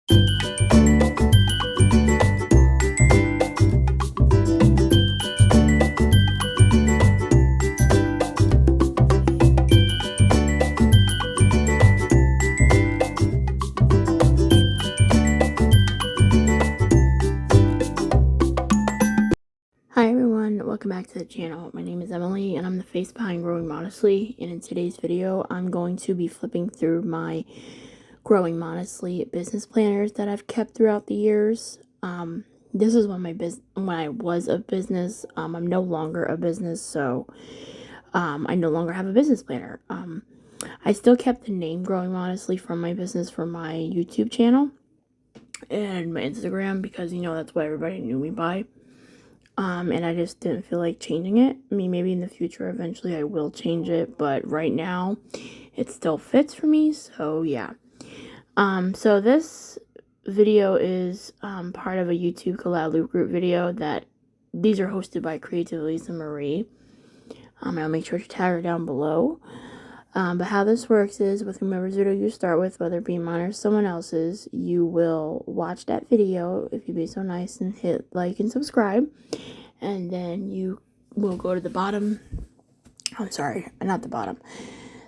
Hi everyone, welcome back to the channel. My name is Emily and I'm the face behind Growing Modestly, and in today's video I'm going to be flipping through my Growing Modestly business planners that I've kept throughout the years. This is when I was a business. I'm no longer a business, so I no longer have a business planner. I still kept the name Growing Modestly from my business for my YouTube channel and my Instagram because that's what everybody knew me by. And I just didn't feel like changing it. I mean, maybe in the future, eventually I will change it, but right now, it still fits for me, so yeah. So this video is, part of a YouTube collab loop group video that, these are hosted by Creative Lisa Marie. I'll make sure to tag her down below. But how this works is, with whomever's video you start with, whether it be mine or someone else's, you will watch that video, if you'd be so nice, and hit like and subscribe. And then you will go to the bottom, I'm sorry, not the bottom,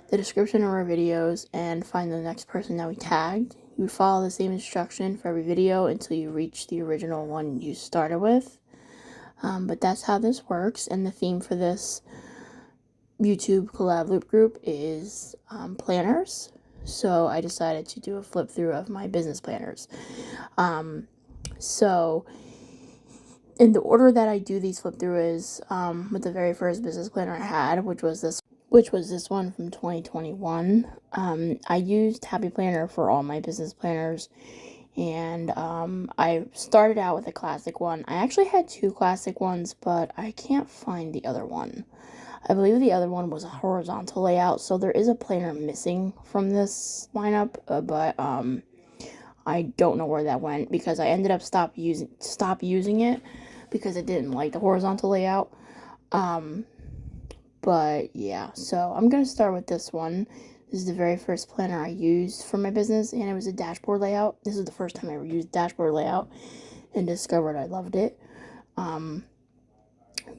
the description of our videos and find the next person that we tagged. You would follow the same instruction for every video until you reach the original one you started with. But that's how this works, and the theme for this YouTube collab loop group is planners. So I decided to do a flip through of my business planners. So in the order that I do these flip through is, with the very first business planner I had, which was this one from 2021. I used Happy Planner for all my business planners, and I started out with a classic one. I actually had two classic ones, but I can't find the other one. I believe the other one was a horizontal layout, so there is a planner missing from this lineup, but I don't know where that went because I ended up stop using it because I didn't like the horizontal layout. But yeah, so I'm gonna start with this one. This is the very first planner I used for my business, and it was a dashboard layout. This is the first time I ever used dashboard layout and discovered I loved it.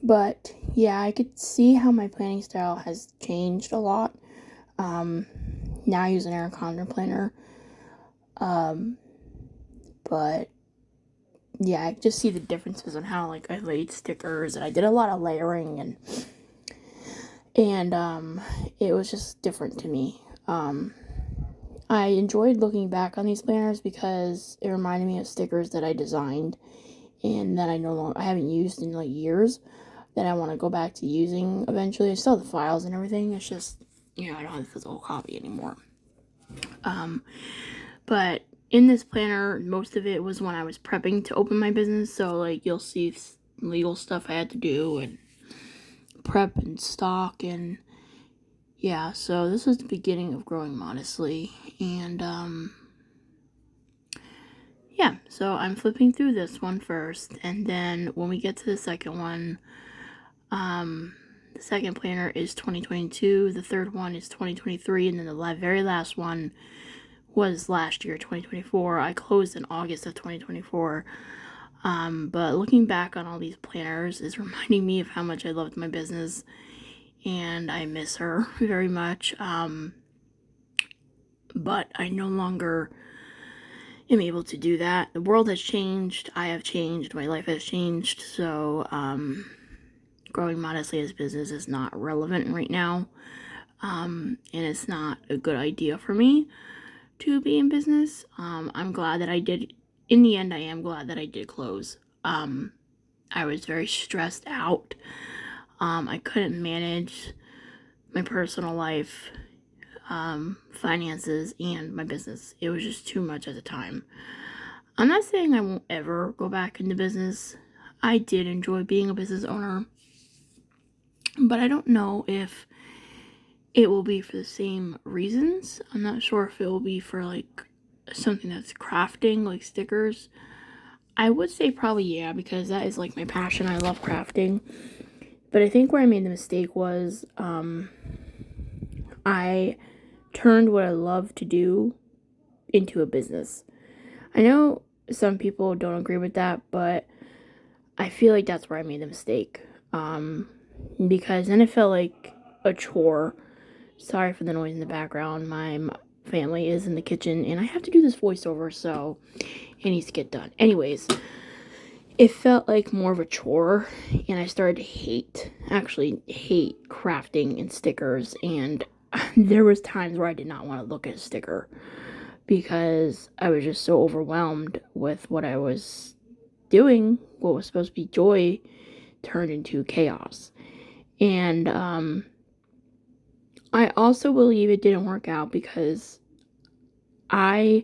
But yeah, I could see how my planning style has changed a lot. Now I use an Erin Condren planner. But yeah, I just see the differences on how, like, I laid stickers, and I did a lot of layering, and it was just different to me. I enjoyed looking back on these planners because it reminded me of stickers that I designed and that I haven't used in like years, that I want to go back to using eventually. I still have the files and everything. It's just, I don't have the physical copy anymore. But in this planner, most of it was when I was prepping to open my business. So like, you'll see legal stuff I had to do and prep and stock, and yeah, so this was the beginning of Growing Modestly. And yeah, so I'm flipping through this one first, and then when we get to the second one, the second planner is 2022, the third one is 2023, and then the very last one was last year, 2024. I closed in August of 2024. But looking back on all these planners is reminding me of how much I loved my business, and I miss her very much. But I no longer am able to do that. The world has changed, I have changed, my life has changed, so Growing Modestly as business is not relevant right now, and it's not a good idea for me to be in business. I'm glad that I did, in the end I am glad that I did close. I was very stressed out. I couldn't manage my personal life, finances, and my business. It was just too much at the time. I'm not saying I won't ever go back into business. I did enjoy being a business owner, but I don't know if it will be for the same reasons. I'm not sure if it will be for like something that's crafting, like stickers. I would say probably yeah, because that is like my passion. I love crafting. But I think where I made the mistake was I turned what I love to do into a business. I know some people don't agree with that, but I feel like that's where I made the mistake. Because then it felt like a chore. Sorry for the noise in the background. My family is in the kitchen, and I have to do this voiceover, so it needs to get done. Anyways, it felt like more of a chore, and I started to actually hate crafting and stickers, and there was times where I did not want to look at a sticker because I was just so overwhelmed with what I was doing. What was supposed to be joy turned into chaos. And I also believe it didn't work out because I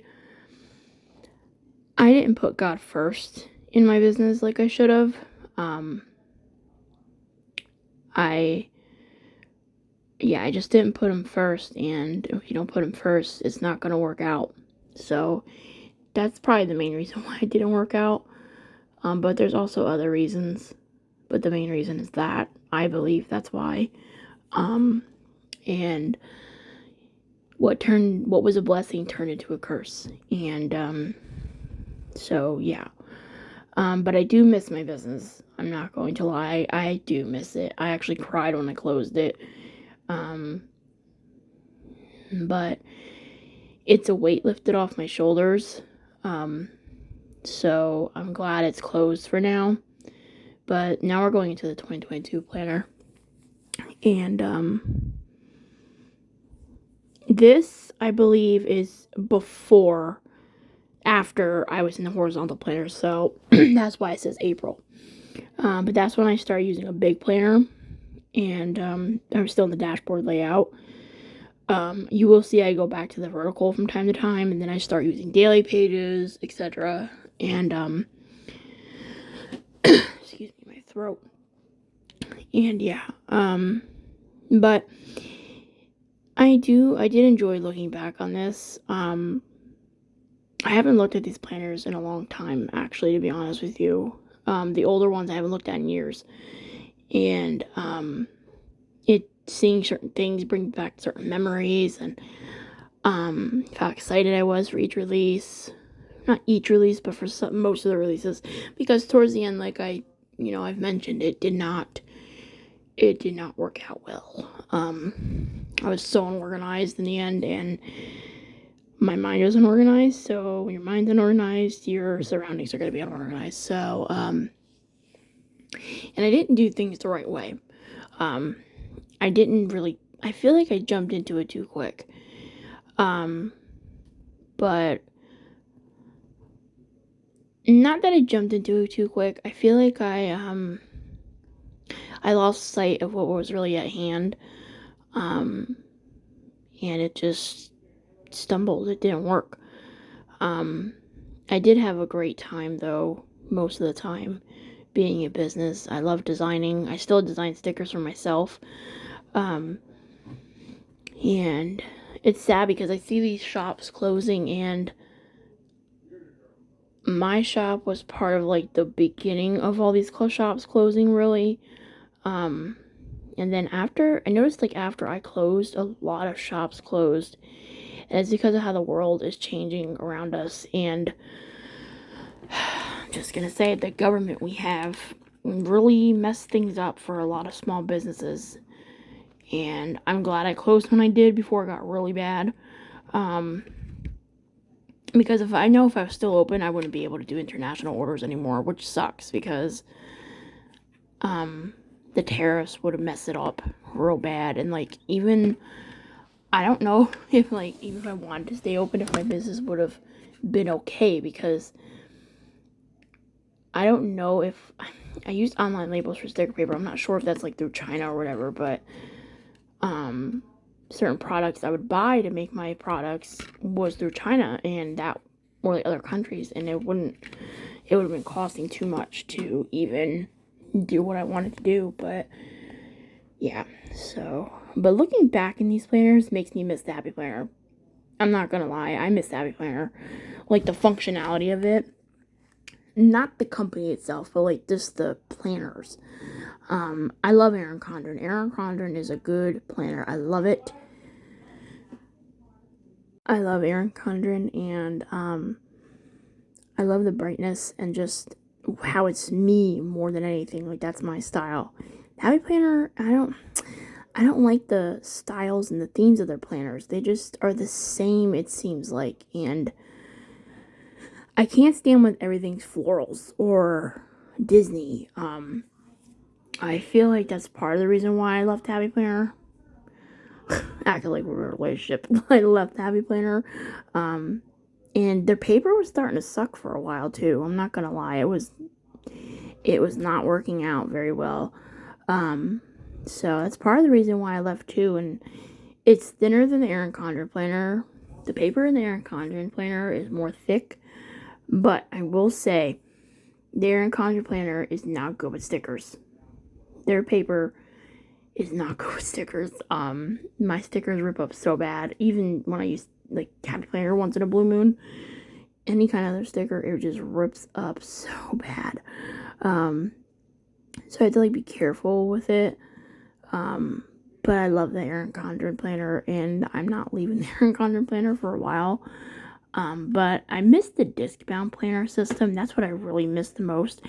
didn't put God first in my business like I should have. I just didn't put him first, and if you don't put him first, it's not going to work out. So that's probably the main reason why it didn't work out. But there's also other reasons. But the main reason is that I believe that's why. And what was a blessing turned into a curse. And so yeah. But I do miss my business. I'm not going to lie. I do miss it. I actually cried when I closed it. But it's a weight lifted off my shoulders. So I'm glad it's closed for now. But now we're going into the 2022 planner. And this, I believe, is after I was in the horizontal planner. So that's why it says April. But that's when I started using a big planner. And I was still in the dashboard layout. You will see I go back to the vertical from time to time, and then I start using daily pages, etc. And excuse me, my throat. And yeah, but I did enjoy looking back on this. I haven't looked at these planners in a long time, actually, to be honest with you. The older ones I haven't looked at in years, and seeing certain things bring back certain memories, and how excited I was for each release. Not each release, but for most of the releases, because towards the end, like I've mentioned, it did not work out well. I was so unorganized in the end, and my mind was unorganized. So when your mind's unorganized, your surroundings are going to be unorganized. So and I didn't do things the right way. I didn't really. I feel like I jumped into it too quick. But not that I jumped into it too quick. I feel like I lost sight of what was really at hand. And it just stumbled. It didn't work. I did have a great time, though, most of the time, being in business. I love designing. I still design stickers for myself. And it's sad because I see these shops closing, and my shop was part of, like, the beginning of all these shops closing, really. And then I noticed, like, after I closed, a lot of shops closed. And it's because of how the world is changing around us. And I'm just gonna say, the government we have really messed things up for a lot of small businesses. And I'm glad I closed when I did before it got really bad. Because if I was still open, I wouldn't be able to do international orders anymore, which sucks because the tariffs would have messed it up real bad. And, like, even I don't know if, like, even if I wanted to stay open, if my business would have been okay, because I don't know if I use online labels for sticker paper. I'm not sure if that's, like, through China or whatever, but certain products I would buy to make my products was through China, and that, or like other countries, and it would have been costing too much to even do what I wanted to do. But yeah, but looking back in these planners makes me miss the Happy Planner. I'm not gonna lie, I miss the Happy Planner. Like, the functionality of it. Not the company itself, but, like, just the planners. I love Erin Condren. Erin Condren is a good planner. I love it. I love Erin Condren, and I love the brightness and just how it's me more than anything. Like, that's my style. Tabby planner, I don't like the styles and the themes of their planners. They just are the same, it seems like. And I can't stand when everything's florals or Disney. I feel like that's part of the reason why I love Tabby Planner. Acting like we're in a relationship. I love Tabby Planner. And their paper was starting to suck for a while too. I'm not gonna lie. It was not working out very well. So that's part of the reason why I left too. And it's thinner than the Erin Condren planner. The paper in the Erin Condren planner is more thick. But I will say, the Erin Condren planner is not good with stickers. Their paper is not good with stickers. My stickers rip up so bad. Even when I use like Tabby Planner once in a blue moon, any kind of other sticker, it just rips up so bad. So I had to like be careful with it. But I love the Erin Condren planner, and I'm not leaving the Erin Condren planner for a while. But I miss the disc-bound planner system. That's what I really miss the most.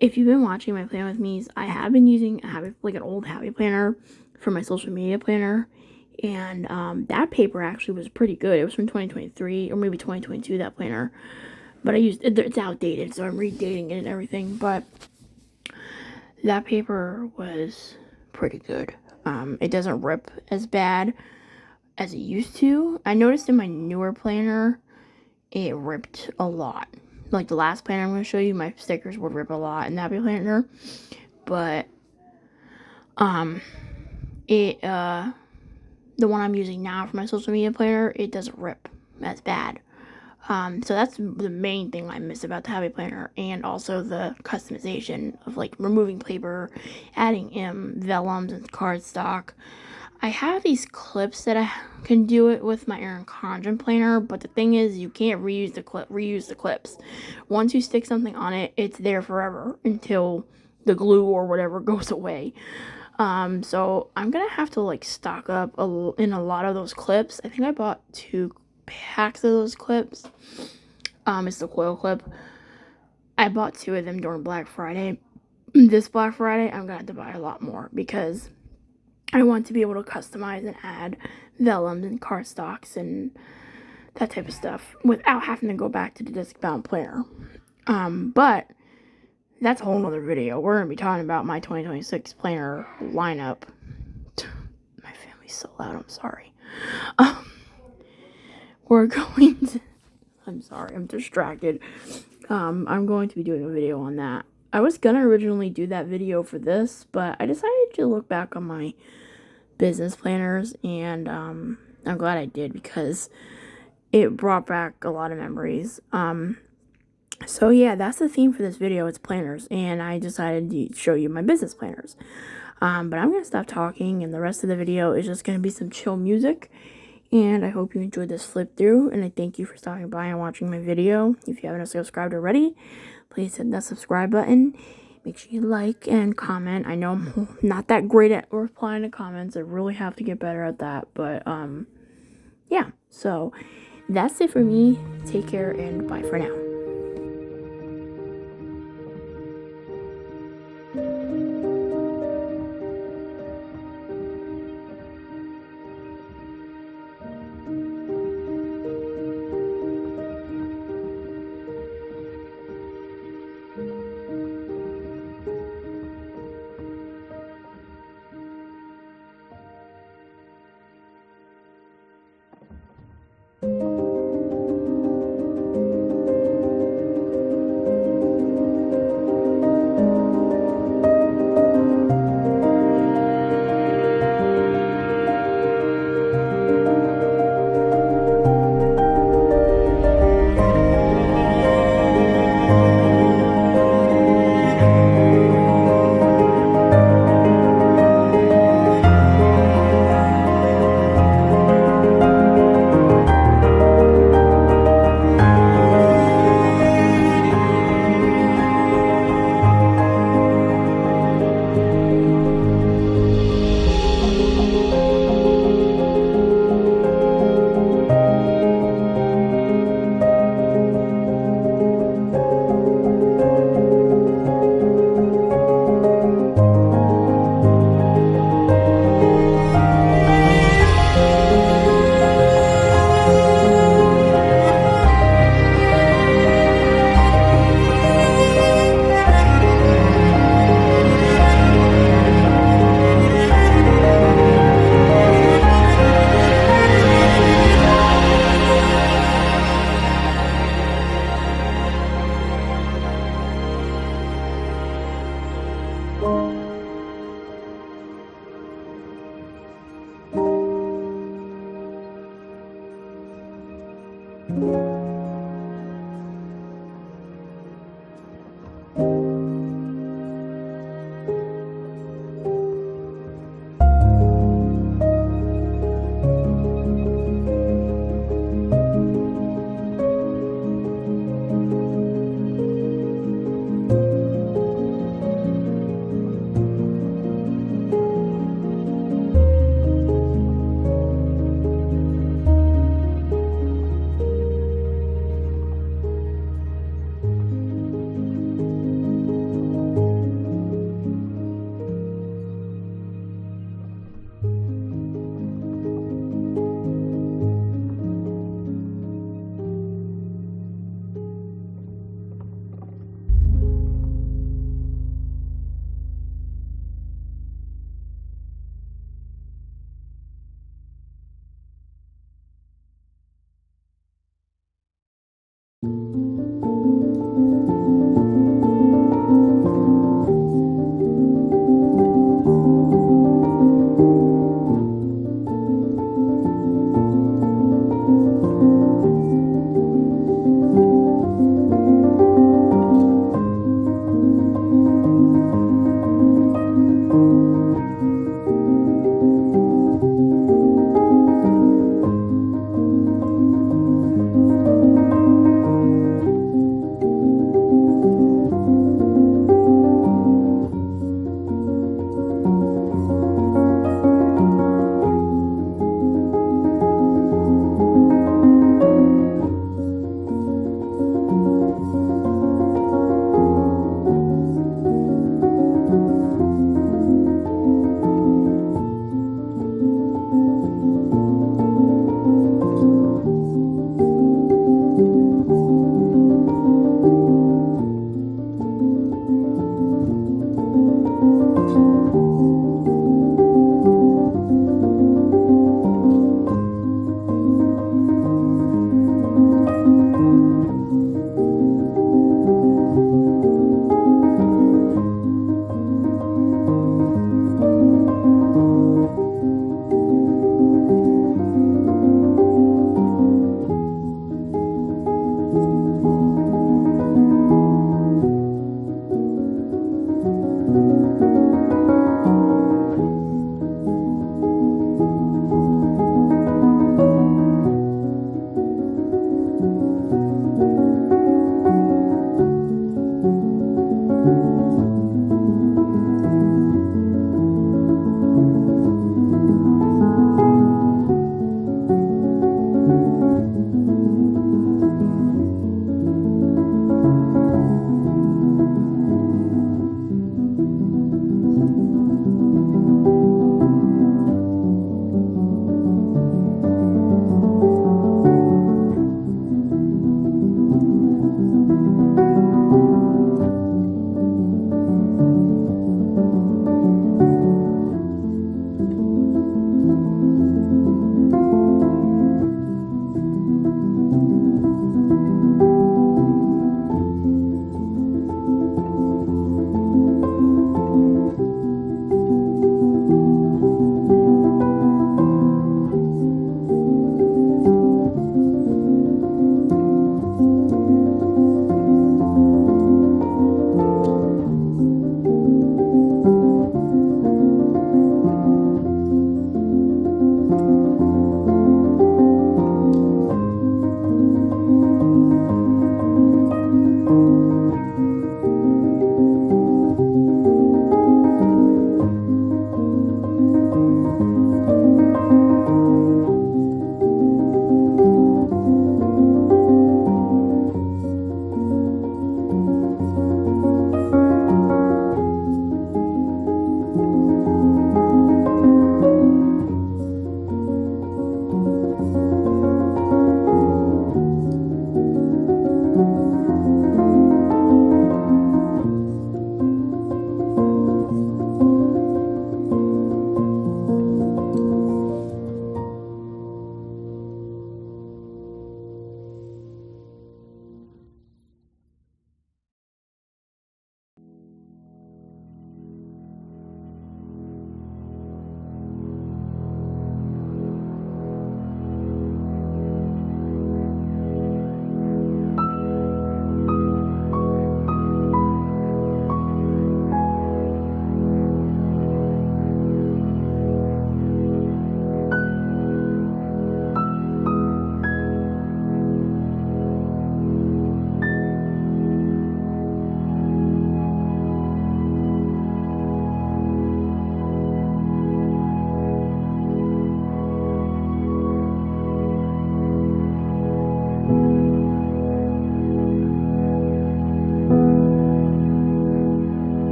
If you've been watching my Plan With Me's, I have been using an old Happy Planner for my social media planner. And that paper actually was pretty good. It was from 2023 or maybe 2022, that planner. But it's outdated, so I'm redating it and everything. But that paper was pretty good. It doesn't rip as bad as it used to. I noticed in my newer planner, it ripped a lot. Like the last planner I'm going to show you, my stickers would rip a lot in that planner. But, the one I'm using now for my social media planner, it doesn't rip as bad. So that's the main thing I miss about the Happy Planner, and also the customization of like removing paper, adding vellums and cardstock. I have these clips that I can do it with my Erin Condren planner, but the thing is, you can't reuse the clips. Once you stick something on it, it's there forever until the glue or whatever goes away. So I'm gonna have to like stock up in a lot of those clips. I think I bought 2 packs of those clips. It's the coil clip. I bought 2 of them during Black Friday. This Black Friday, I'm gonna have to buy a lot more because I want to be able to customize and add vellums and cardstocks and that type of stuff without having to go back to the disc-bound planner. But that's a whole nother video. We're going to be talking about my 2026 planner lineup. My family's so loud, I'm sorry. We're going to... I'm sorry, I'm distracted. I'm going to be doing a video on that. I was going to originally do that video for this, but I decided to look back on my business planners, and I'm glad I did because it brought back a lot of memories. So yeah, that's the theme for this video. It's planners, and I decided to show you my business planners. But I'm going to stop talking, and the rest of the video is just going to be some chill music. And I hope you enjoyed this flip through, and I thank you for stopping by and watching my video. If you haven't subscribed already, please hit that subscribe button. Make sure you like and comment. I know I'm not that great at replying to comments. I really have to get better at that. But, yeah. So, that's it for me. Take care, and bye for now.